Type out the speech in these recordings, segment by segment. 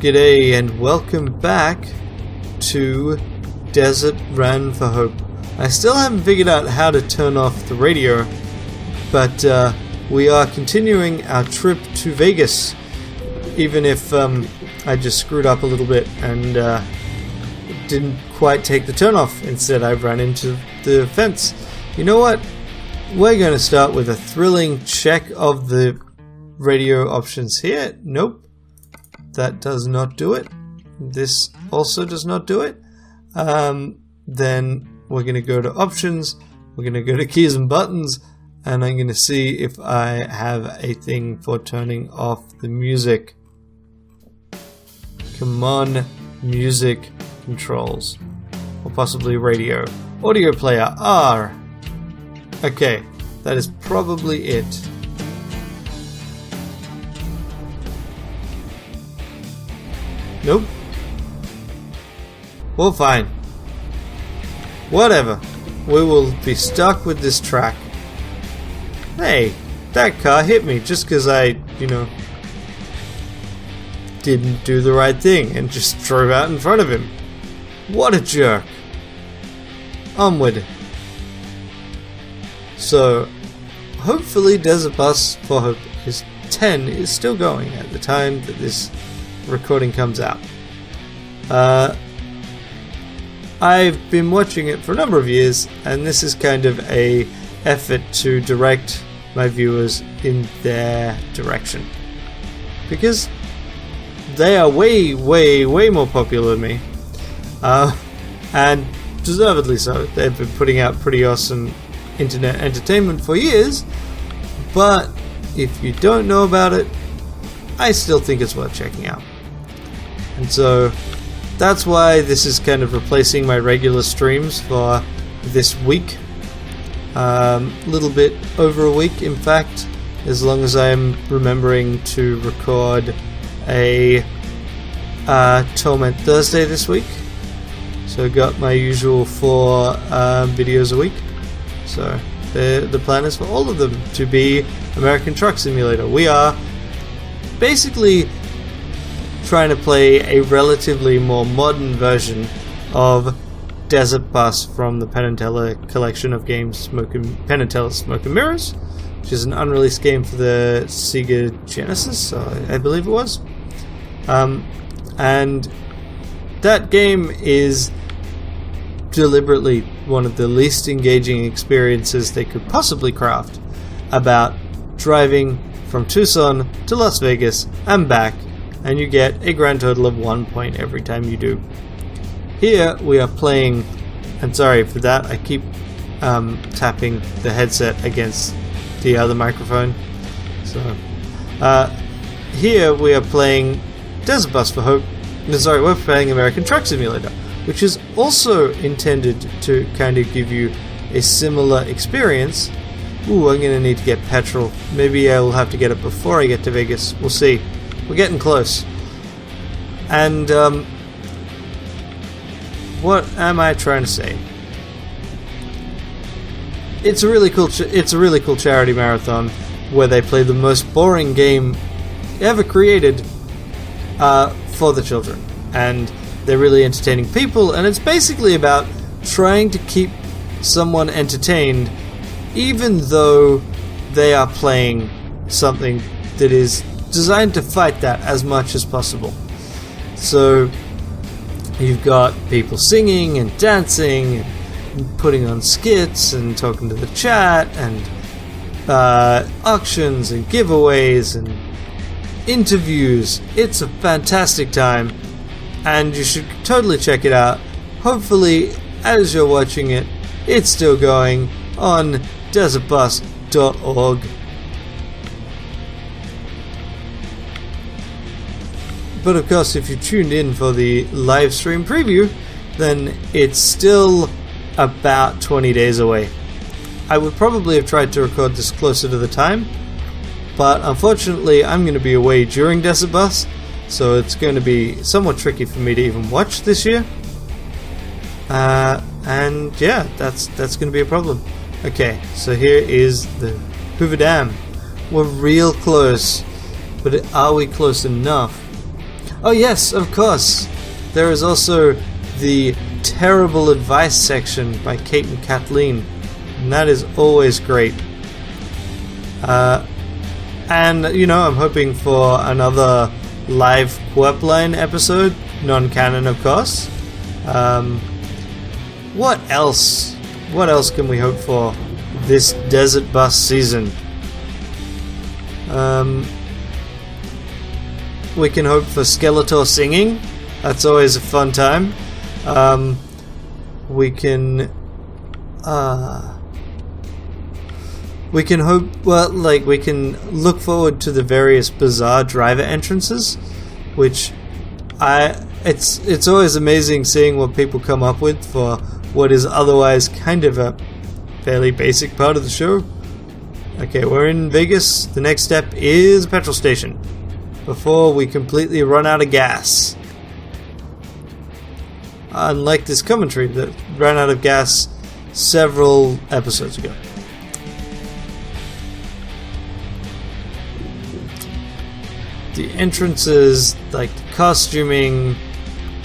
G'day and welcome back to Desert Ran for Hope. I still haven't figured out how to turn off the radio, but we are continuing our trip to Vegas, even if I just screwed up a little bit and didn't quite take the turn off. Instead, I ran into the fence. You know what? We're going to start with a thrilling check of the radio options here. Nope. That does not do it. This also does not do it. Then we're going to go to options. We're going to go to keys and buttons. And I'm going to see if I have a thing for turning off the music. Come on, music controls. Or possibly radio. Audio player R. Okay, that is probably it. Nope. Well, fine. Whatever. We will be stuck with this track. Hey, that car hit me just because I, didn't do the right thing and just drove out in front of him. What a jerk. Onward. So, hopefully Desert Bus for Hope 10 is still going at the time that this recording comes out. I've been watching it for a number of years, and this is kind of a effort to direct my viewers in their direction, because they are way more popular than me, and deservedly so. They've been putting out pretty awesome internet entertainment for years, but if you don't know about it, I still think it's worth checking out. And so that's why this is kind of replacing my regular streams for this week. Little bit over a week, in fact, as long as I'm remembering to record a Torment Thursday this week. So I got my usual 4 videos a week. So the plan is for all of them to be American Truck Simulator. We are basically trying to play a relatively more modern version of Desert Bus from the Penn and Teller collection of games, Penn and Teller Smoke and Mirrors, which is an unreleased game for the Sega Genesis, I believe it was. And that game is deliberately one of the least engaging experiences they could possibly craft about driving from Tucson to Las Vegas and back, and you get a grand total of 1 point every time you do. Here we are playing, and sorry for that, I keep tapping the headset against the other microphone. So here we are playing Desert Bus for Hope. Sorry, we're playing American Truck Simulator, which is also intended to kind of give you a similar experience. Ooh, I'm gonna need to get petrol. Maybe I will have to get it before I get to Vegas. We'll see. We're getting close. And what am I trying to say? It's a really cool. It's a really cool charity marathon where they play the most boring game ever created for the children, and they're really entertaining people. And it's basically about trying to keep someone entertained, even though they are playing something that is designed to fight that as much as possible. So you've got people singing and dancing and putting on skits and talking to the chat and auctions and giveaways and interviews. It's a fantastic time, and you should totally check it out. Hopefully, as you're watching it, it's still going on desertbus.org. But of course, if you tuned in for the live stream preview, then it's still about 20 days away. I would probably have tried to record this closer to the time, but unfortunately I'm going to be away during Desert Bus, so it's going to be somewhat tricky for me to even watch this year. And yeah, that's going to be a problem. Okay, so here is the Hoover Dam. We're real close, but are we close enough? Oh yes, of course. There is also the terrible advice section by Kate and Kathleen, and that is always great. And I'm hoping for another live co-op line episode, non-canon of course. What else? What else can we hope for this Desert Bus season? We can hope for Skeletor singing. That's always a fun time. We can hope. Well, we can look forward to the various bizarre driver entrances, which it's always amazing seeing what people come up with for what is otherwise kind of a fairly basic part of the show. Okay, we're in Vegas. The next step is a petrol station before we completely run out of gas. Unlike this commentary that ran out of gas several episodes ago. The entrances, the costuming,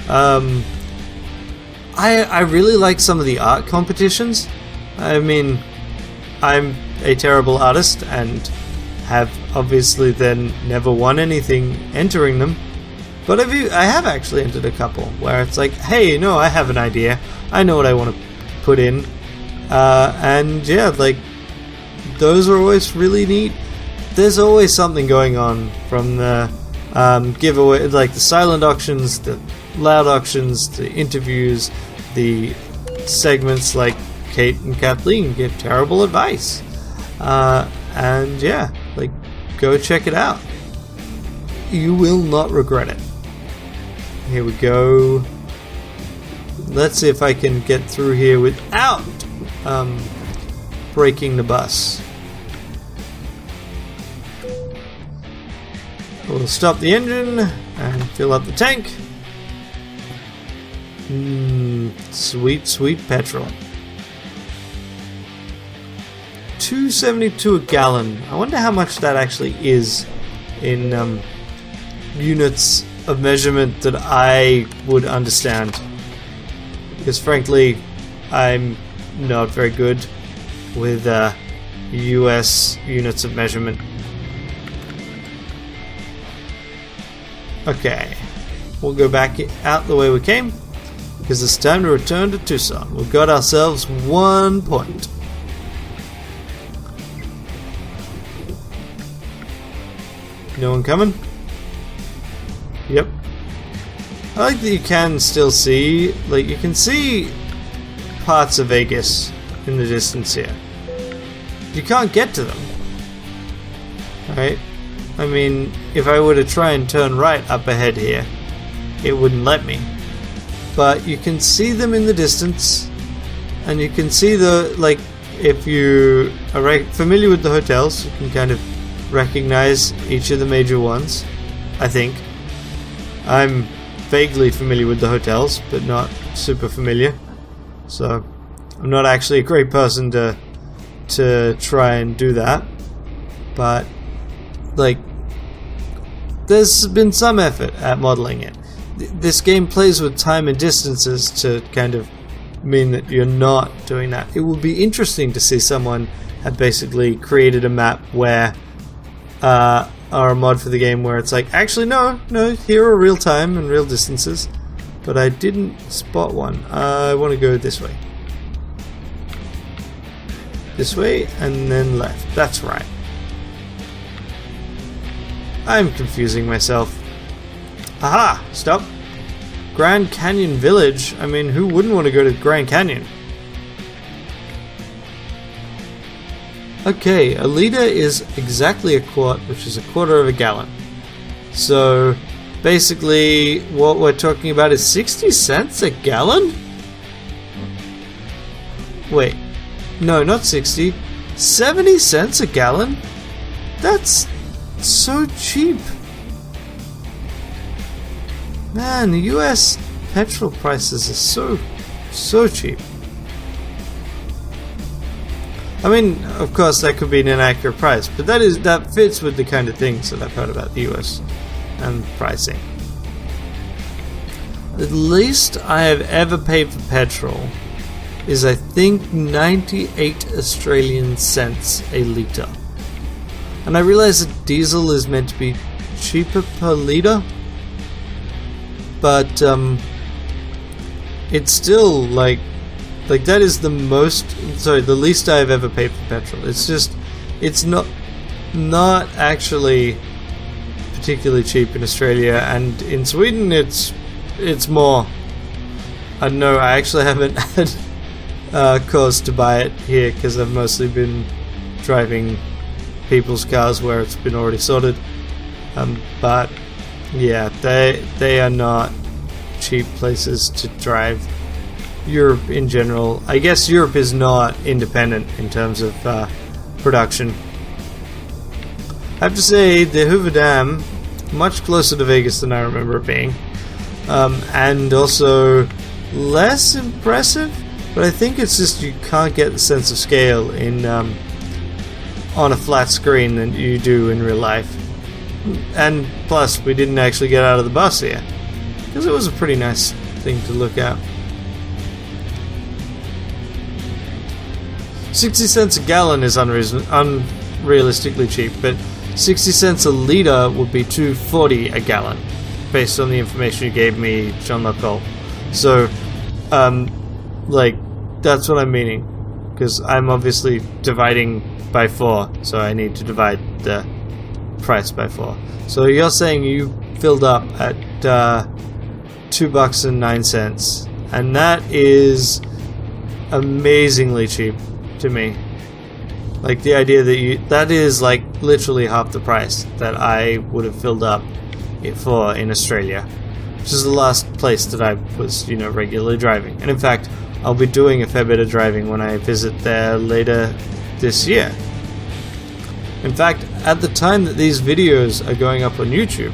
I really like some of the art competitions. I mean, I'm a terrible artist and have obviously then never won anything entering them. But I have actually entered a couple where it's hey, no, I have an idea. I know what I want to put in. And yeah, those are always really neat. There's always something going on from the giveaway, the silent auctions, the loud auctions, the interviews, the segments like Kate and Kathleen give terrible advice. And yeah, go check it out. You will not regret it. Here we go. Let's see if I can get through here without breaking the bus. We'll stop the engine and fill up the tank. Sweet, sweet petrol. $2.72 a gallon. I wonder how much that actually is in units of measurement that I would understand. Because frankly, I'm not very good with US units of measurement. Okay, we'll go back out the way we came, because it's time to return to Tucson. We've got ourselves 1 point. No one coming? Yep. I like that you can still see, you can see parts of Vegas in the distance here. You can't get to them. Alright? I mean, if I were to try and turn right up ahead here, it wouldn't let me. But you can see them in the distance, and you can see if you are familiar with the hotels, you can kind of recognize each of the major ones, I think. I'm vaguely familiar with the hotels, but not super familiar. So, I'm not actually a great person to try and do that. But there's been some effort at modeling it. This game plays with time and distances to kind of mean that you're not doing that. It would be interesting to see someone had basically created a map where, or a mod for the game where it's actually no, here are real time and real distances. But I didn't spot one. I want to go this way. This way and then left. That's right. I'm confusing myself. Aha! Stop. Grand Canyon Village. I mean, who wouldn't want to go to Grand Canyon? Okay, a liter is exactly a quart, which is a quarter of a gallon. So, basically, what we're talking about is 60 cents a gallon? Wait. No, not 60. 70 cents a gallon? That's so cheap. Man, the US petrol prices are so cheap. I mean, of course, that could be an inaccurate price, but that fits with the kind of things that I've heard about the US and pricing. The least I have ever paid for petrol is, I think, 98 Australian cents a litre. And I realise that diesel is meant to be cheaper per litre, but it's still like that is the least I've ever paid for petrol. It's not actually particularly cheap in Australia, and in Sweden it's more. I don't know, I actually haven't had cause to buy it here because I've mostly been driving people's cars where it's been already sorted. But yeah, they are not cheap places to drive. Europe in general, I guess Europe is not independent in terms of production. I have to say, the Hoover Dam, much closer to Vegas than I remember it being, and also less impressive, but I think it's just you can't get the sense of scale in on a flat screen than you do in real life. And plus, we didn't actually get out of the bus here, because it was a pretty nice thing to look at. 60 cents a gallon is unrealistically cheap, but 60 cents a litre would be $2.40 a gallon, based on the information you gave me, Jean-Marc. So, that's what I'm meaning, because I'm obviously dividing by 4, so I need to divide the price by 4. So you're saying you filled up at $2.09, and that is amazingly cheap to me. Like, the idea that is like literally half the price that I would have filled up it for in Australia, which is the last place that I was, regularly driving. And in fact, I'll be doing a fair bit of driving when I visit there later this year. In fact, at the time that these videos are going up on YouTube,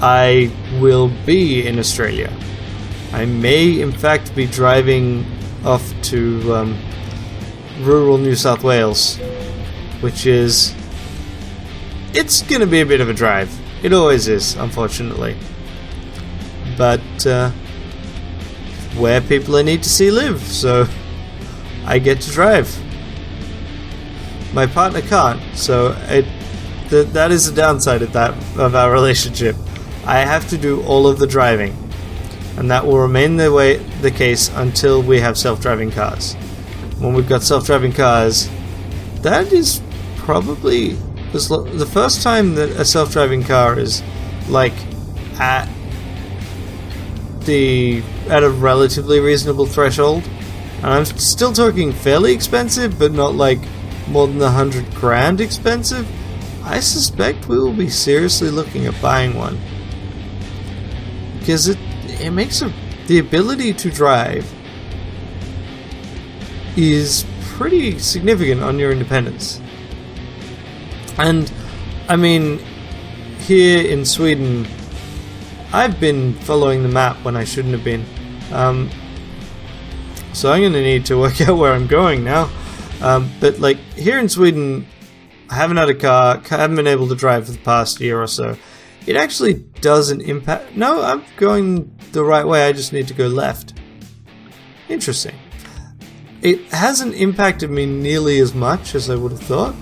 I will be in Australia. I may, in fact, be driving off to rural New South Wales, which is... it's going to be a bit of a drive. It always is, unfortunately. But where people I need to see live, so I get to drive. My partner can't, so that is the downside of our relationship. I have to do all of the driving, and that will remain the case until we have self-driving cars. When we've got self-driving cars, that is probably the first time that a self-driving car is like at a relatively reasonable threshold. And I'm still talking fairly expensive, but not like more than $100,000 expensive. I suspect we will be seriously looking at buying one, because it makes the ability to drive is pretty significant on your independence. And I mean, here in Sweden, I've been following the map when I shouldn't have been. So I'm going to need to work out where I'm going now. But like here in Sweden, I haven't had a car, haven't been able to drive for the past year or so. It actually doesn't impact... No, I'm going the right way, I just need to go left. Interesting. It hasn't impacted me nearly as much as I would have thought.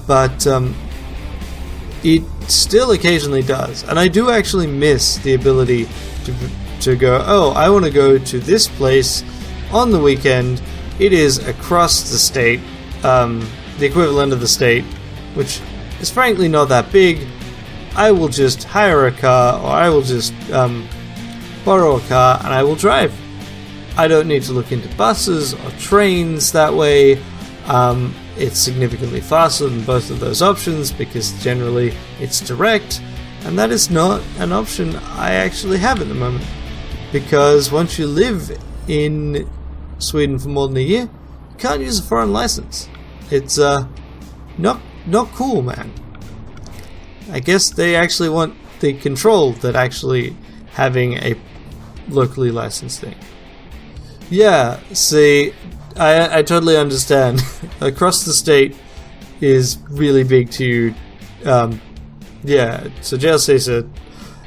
But it still occasionally does. And I do actually miss the ability to go, oh, I want to go to this place on the weekend. It is across the state, the equivalent of the state, which is frankly not that big. I will just hire a car, or I will just borrow a car, and I will drive. I don't need to look into buses or trains that way. It's significantly faster than both of those options because generally it's direct, and that is not an option I actually have at the moment, because once you live in Sweden for more than a year, you can't use a foreign license. It's not cool, man. I guess they actually want the control that actually having a locally licensed thing. Yeah, see, I totally understand. Across the state is really big to you. Yeah, so JLC said,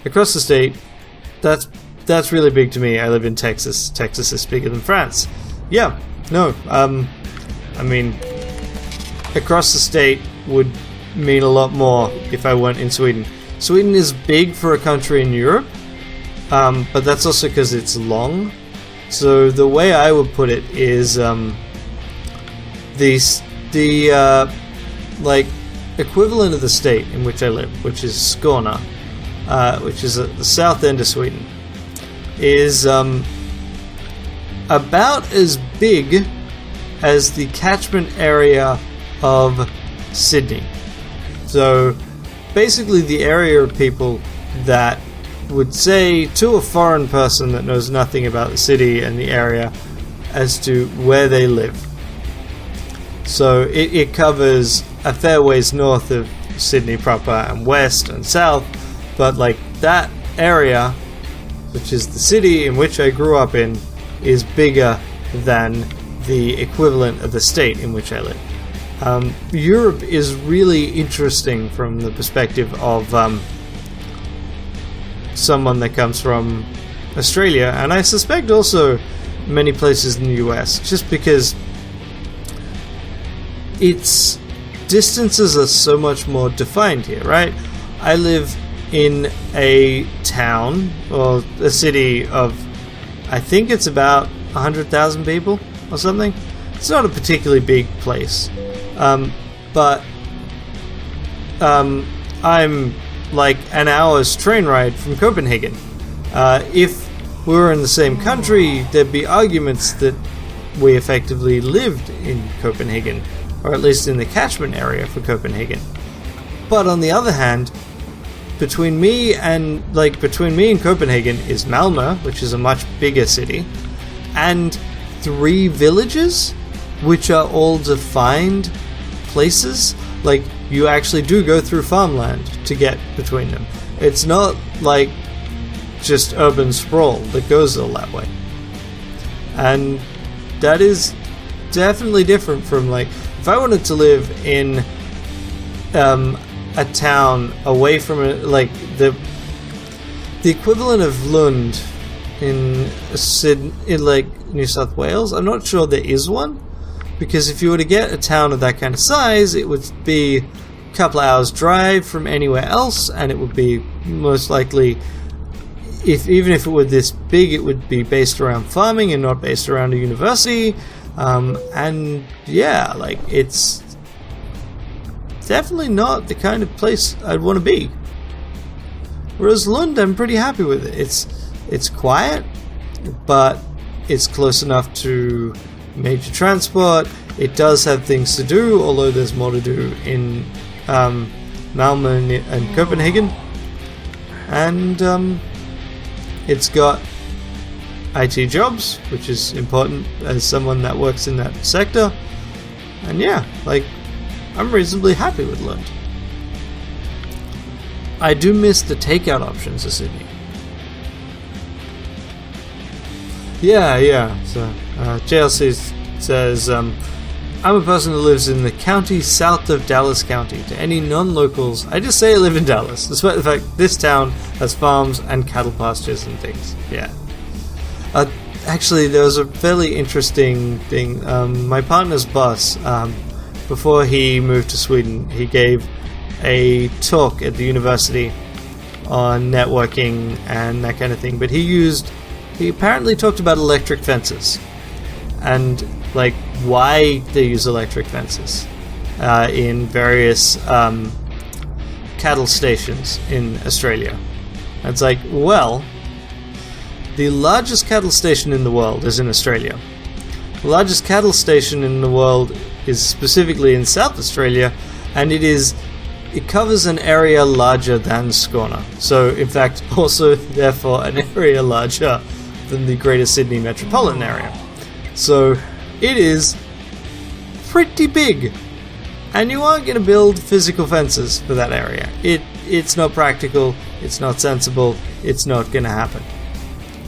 across the state, that's that's really big to me. I live in Texas. Texas is bigger than France. Yeah, no, I mean, across the state would mean a lot more if I weren't in Sweden. Sweden is big for a country in Europe, but that's also because it's long. So the way I would put it is the like equivalent of the state in which I live, which is Skåne, which is at the south end of Sweden, is about as big as the catchment area of Sydney. So basically the area of people that would say to a foreign person that knows nothing about the city and the area as to where they live. So it covers a fair ways north of Sydney proper and west and south, but like that area, which is the city in which I grew up in, is bigger than the equivalent of the state in which I live. Europe is really interesting from the perspective of someone that comes from Australia, and I suspect also many places in the US, just because its distances are so much more defined here, right? I live in a town, or a city of, I think it's about 100,000 people or something. It's not a particularly big place. But I'm like an hour's train ride from Copenhagen. If we were in the same country, there'd be arguments that we effectively lived in Copenhagen, or at least in the catchment area for Copenhagen. But on the other hand, between me and Copenhagen is Malmö, which is a much bigger city, and 3 villages, which are all defined places. Like, you actually do go through farmland to get between them. It's not like just urban sprawl that goes all that way. And that is definitely different from, like, if I wanted to live in a town away from it, like the equivalent of Lund in like New South Wales. I'm not sure there is one, because if you were to get a town of that kind of size, it would be a couple of hours drive from anywhere else, and it would be most likely, even if it were this big, it would be based around farming and not based around a university. And yeah, like, it's definitely not the kind of place I'd want to be. Whereas Lund, I'm pretty happy with it. It's quiet, but it's close enough to major transport. It does have things to do, although there's more to do in Malmö and Copenhagen. And it's got IT jobs, which is important as someone that works in that sector. And yeah, like, I'm reasonably happy with Lund. I do miss the takeout options of Sydney. Yeah. So, JLC says, I'm a person who lives in the county south of Dallas County. To any non-locals, I just say I live in Dallas, despite the fact this town has farms and cattle pastures and things. Yeah. Actually, there was a fairly interesting thing. My partner's boss, before he moved to Sweden, he gave a talk at the university on networking and that kind of thing. But he apparently talked about electric fences and like why they use electric fences in various cattle stations in Australia. And it's like, well, the largest cattle station in the world is in Australia. The largest cattle station in the world is specifically in South Australia, and it covers an area larger than Skåne. So, in fact, also, therefore, an area larger than the Greater Sydney metropolitan area. So, it is pretty big. And you aren't going to build physical fences for that area. It's not practical, it's not sensible, it's not going to happen.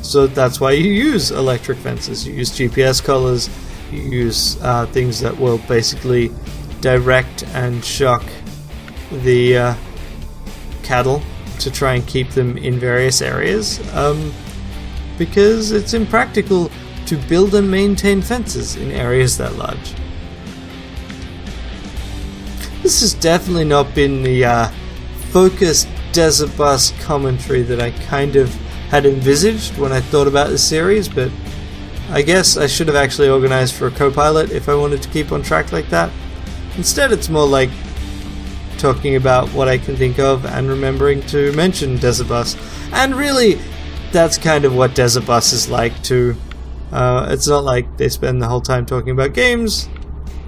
So that's why you use electric fences. You use GPS collars, you use things that will basically direct and shock the cattle to try and keep them in various areas. because it's impractical to build and maintain fences in areas that large. This has definitely not been the focused desert bus commentary that I kind of had envisaged when I thought about this series, but I guess I should have actually organized for a co-pilot if I wanted to keep on track like that. Instead, it's more like talking about what I can think of and remembering to mention Desert Bus. And really, that's kind of what Desert Bus is like too. It's not like they spend the whole time talking about games.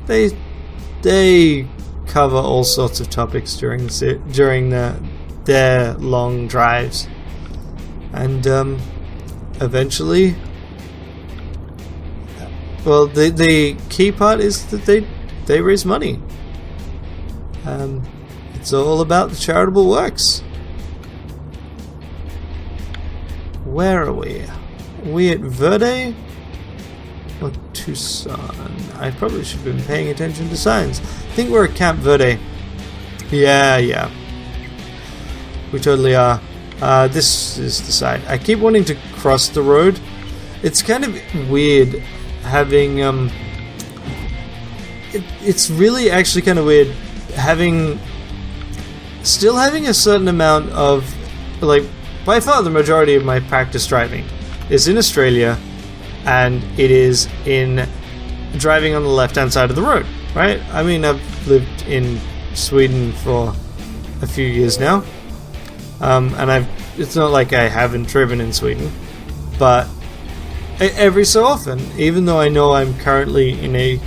They cover all sorts of topics during their long drives. And eventually, well, the key part is that they raise money. It's all about the charitable works. Where are we? Are we at Verde or Tucson? I probably should have been paying attention to signs. I think we're at Camp Verde. Yeah. We totally are. This is the side. I keep wanting to cross the road. It's kind of weird having it's really actually kind of weird still having a certain amount of, like, by far the majority of my practice driving is in Australia, and it is in driving on the left-hand side of the road, right? I mean, I've lived in Sweden for a few years now, and it's not like I haven't driven in Sweden, but every so often, even though I know I'm currently in a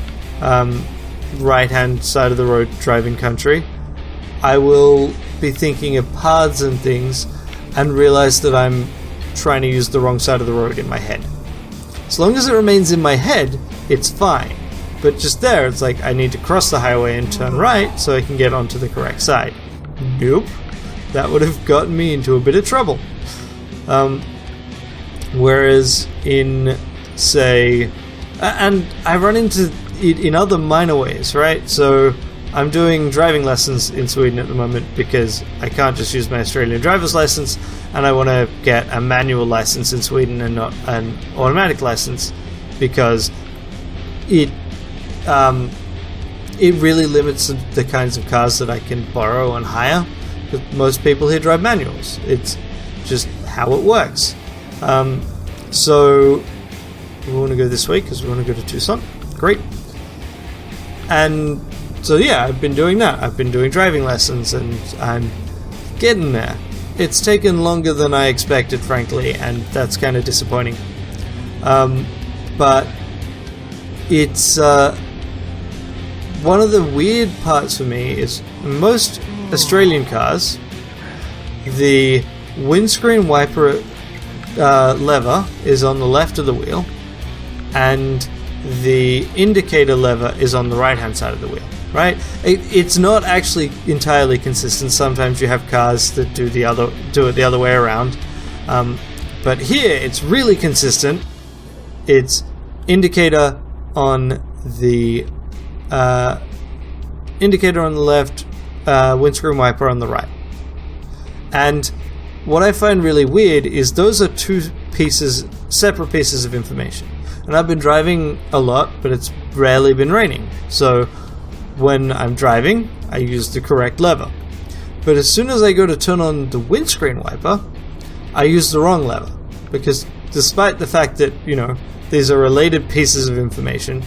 right-hand side of the road driving country, I will be thinking of paths and things and realize that I'm trying to use the wrong side of the road in my head. As long as it remains in my head, it's fine. But just there, it's like I need to cross the highway and turn right so I can get onto the correct side. Nope. That would have gotten me into a bit of trouble. Whereas in, say... And I run into it in other minor ways, right? So I'm doing driving lessons in Sweden at the moment because I can't just use my Australian driver's license, and I want to get a manual license in Sweden and not an automatic license because it really limits the kinds of cars that I can borrow and hire. Because most people here drive manuals. It's just how it works. So we want to go this way because we want to go to Tucson. Great. And so yeah, I've been doing that. I've been doing driving lessons, and I'm getting there. It's taken longer than I expected, frankly, and that's kind of disappointing. But it's one of the weird parts for me is most Australian cars, the windscreen wiper lever is on the left of the wheel, and the indicator lever is on the right hand side of the wheel, right? It's not actually entirely consistent. Sometimes you have cars that do it the other way around, but here it's really consistent. It's indicator on the left, windscreen wiper on the right. And what I find really weird is those are two separate pieces of information. And I've been driving a lot, but it's rarely been raining. So when I'm driving, I use the correct lever. But as soon as I go to turn on the windscreen wiper, I use the wrong lever. Because despite the fact that, these are related pieces of information,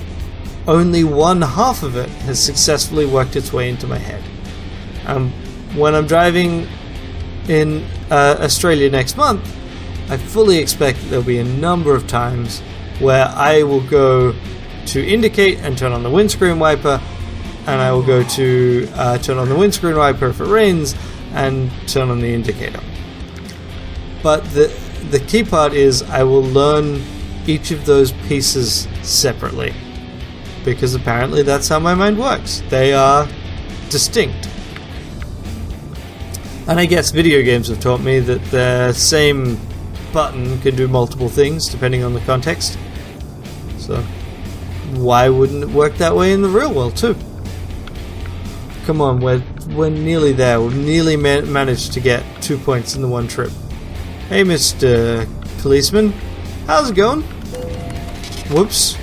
only one half of it has successfully worked its way into my head. When I'm driving in Australia next month, I fully expect that there'll be a number of times where I will go to indicate and turn on the windscreen wiper, and I will go to turn on the windscreen wiper if it rains and turn on the indicator. But the key part is I will learn each of those pieces separately, because apparently that's how my mind works. They are distinct. And I guess video games have taught me that the same button can do multiple things depending on the context. So why wouldn't it work that way in the real world too? Come on, we're nearly there. We've nearly managed to get 2 points in the one trip. Hey, Mr. Policeman, How's it going? Whoops.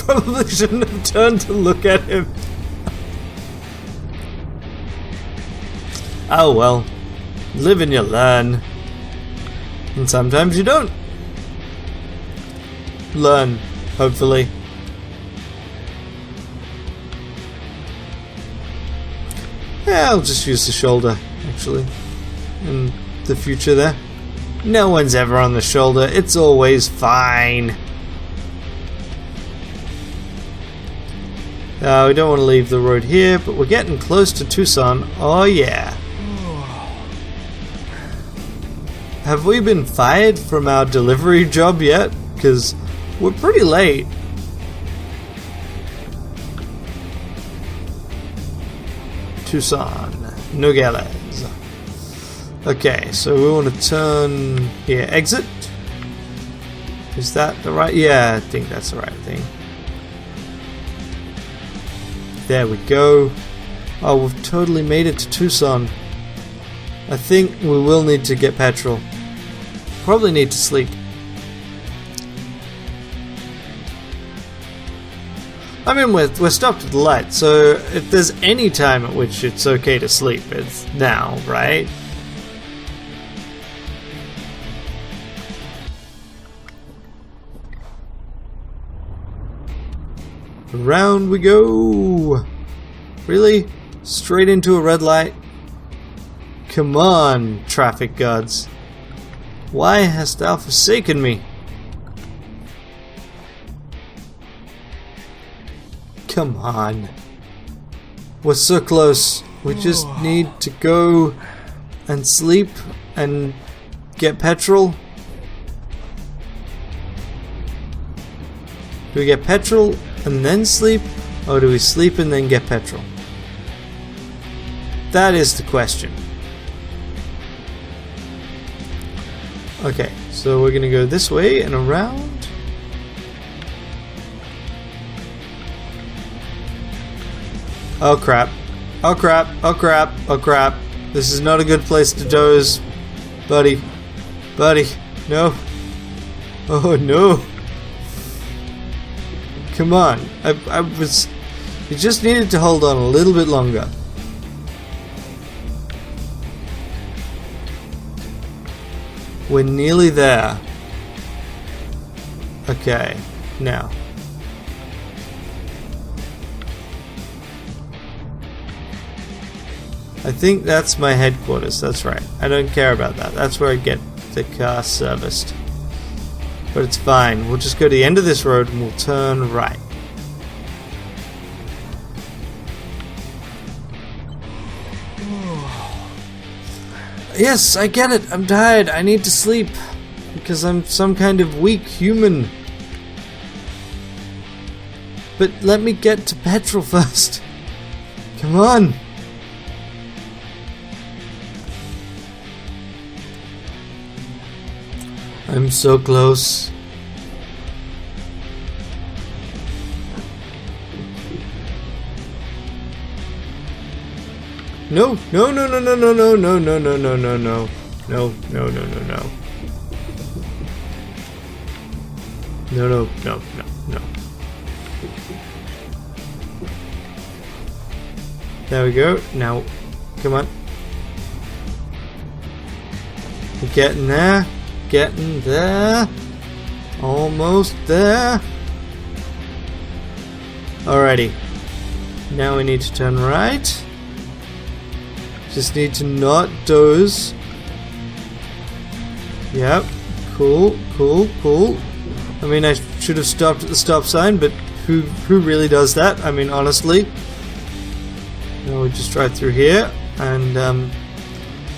Probably shouldn't have turned to look at him. Oh well. Live and you learn. And sometimes you don't. Learn, hopefully. Yeah, I'll just use the shoulder, actually. In the future there. No one's ever on the shoulder. It's always fine. We don't want to leave the road here, but we're getting close to Tucson. Oh yeah. Have we been fired from our delivery job yet? Because we're pretty late. Tucson, Nogales. Okay, so we want to turn here. Exit. Is that the right? Yeah, I think that's the right thing. There we go. Oh, we've totally made it to Tucson. I think we will need to get petrol. Probably need to sleep. I mean, we're stopped at the light, so if there's any time at which it's okay to sleep, it's now, right? Around we go! Really? Straight into a red light? Come on, traffic gods. Why hast thou forsaken me? Come on. We're so close. We just need to go and sleep and get petrol. Do we get petrol and then sleep? Or do we sleep and then get petrol? That is the question. Okay, so we're gonna go this way and around. Oh crap. Oh crap. Oh crap. Oh crap. This is not a good place to doze. Buddy. Buddy. No. Oh no. Come on. You just needed to hold on a little bit longer. We're nearly there. Okay, now. I think that's my headquarters, that's right. I don't care about that. That's where I get the car serviced. But it's fine. We'll just go to the end of this road and we'll turn right. Yes, I get it. I'm tired. I need to sleep. Because I'm some kind of weak human. But let me get to petrol first. Come on. I'm so close. No, no, no, no, no, no, no, no, no, no, no, no, no. No, no, no, no, no. No, no, no, no, no. There we go. Now, come on. We're getting there. Getting there. Almost there. Alrighty. Now we need to turn right. Just need to not doze. Yep. Cool, cool, cool. I mean, I should have stopped at the stop sign, but who really does that? I mean, honestly. Now we just drive through here, and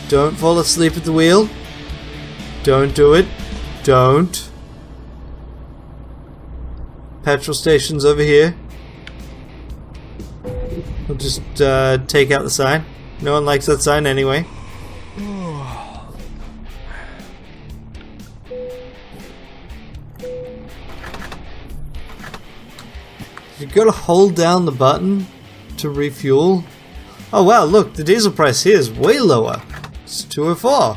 don't fall asleep at the wheel. Don't do it. Don't. Petrol station's over here. We'll just take out the sign. No one likes that sign anyway. You gotta hold down the button to refuel. Oh wow, look, the diesel price here is way lower. It's 204.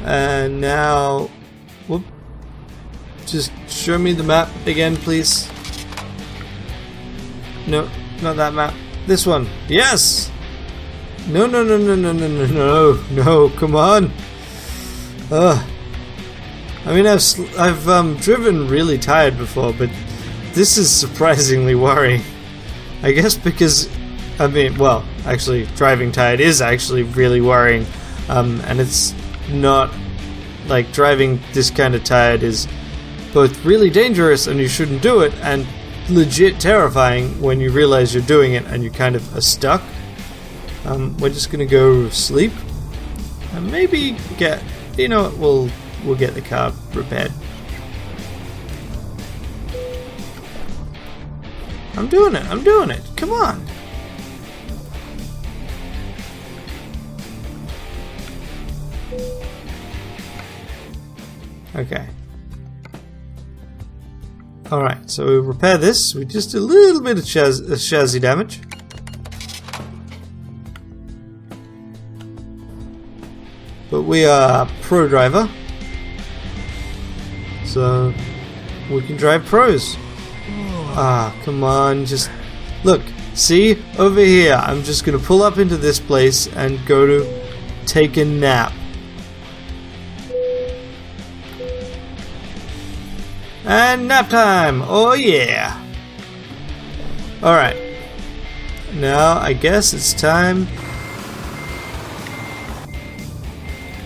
And now, whoop, just show me the map again, please. No, not that map. This one. Yes! No, no, no, no, no, no, no, no, no, come on. I mean, I've driven really tired before, but this is surprisingly worrying. I guess because, I mean, well, actually, driving tired is actually really worrying. And it's not, like, driving this kind of tired is both really dangerous and you shouldn't do it, and legit terrifying when you realize you're doing it and you kind of are stuck. We're just gonna go sleep and maybe get, you know what, we'll get the car repaired. I'm doing it, come on. Okay. Alright, so we repair this with just a little bit of chassis damage. But we are pro driver, so we can drive pros. Ah, come on, just look, see, over here, I'm just gonna pull up into this place and go to take a nap. And nap time! Oh yeah! Alright. Now I guess it's time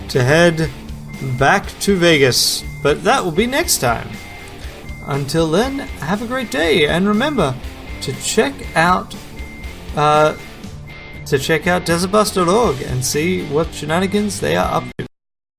to head back to Vegas. But that will be next time. Until then, have a great day, and remember to check out desertbus.org and see what shenanigans they are up to.